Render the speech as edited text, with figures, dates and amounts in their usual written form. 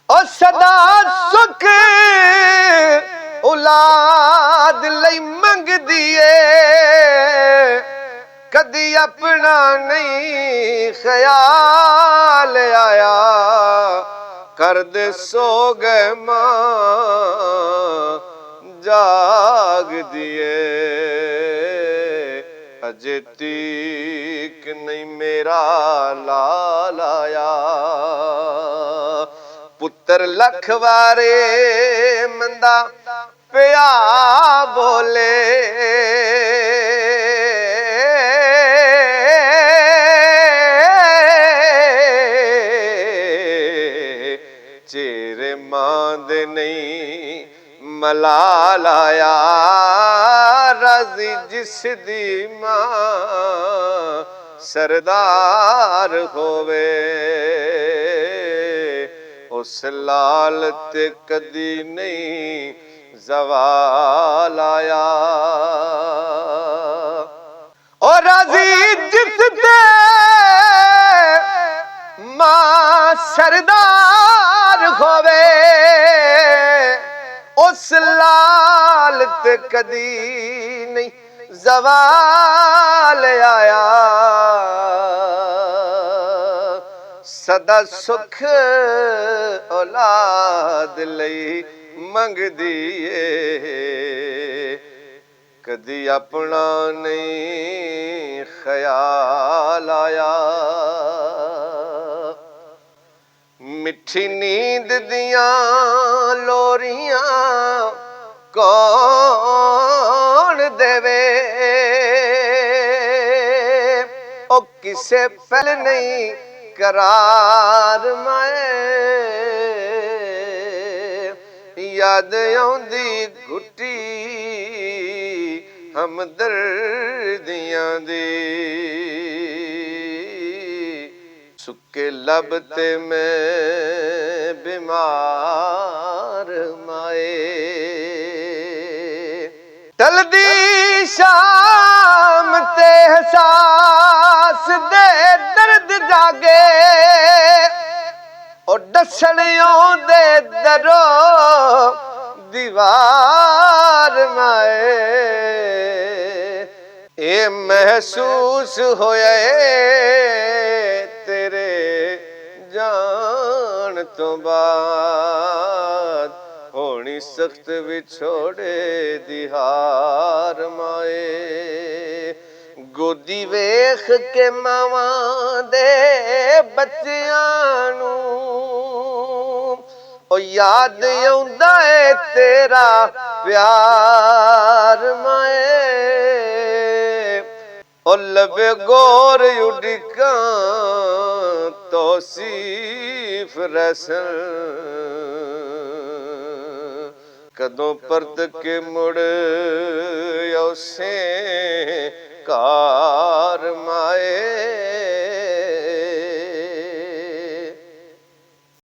ओ सदा सुख औलाद लई मंगदी ए, कदी अपना नहीं ख्याल आया। कर दे सो गए मां जाग दिए, अजे तीक नहीं मेरा लाल आया। पुत्र लख वारे मंदा पिया बोले, चेरे मां दे नहीं मलाल आया। राजी जिस दी मां सरदार होवे, उस लाल ते कदी नहीं ज़वाल आया। और राजी जिस ते मां सरदार होवे, उस लाल ते कदी नहीं ज़वाल आया। सदा सुख औलाद लई मंगदी ए, कदी अपना नहीं ख्याल आया। मिठी नींद दियां लोरियां कौन देवे, ओ किसे पल नहीं करार माए। याद आउंदी घुटी हमदर्दियां दी, सुके लब ते मैं बीमार माए। टलदी शाम ते एहसास दे दर्द जागे, ओ दसणियों दे दरो दीवार माए। ए महसूस होया तेरे जान तो बाद, होनी सख्त विछोड़े दी हार माए। गोदी वेख के मावां दे बच्चियां नू, ओ याद आउंदा है तेरा प्यार माए। ओ लबे गोर उडिकां तौसीफ रसन, कदों परत के मुड़ औसे कार माए।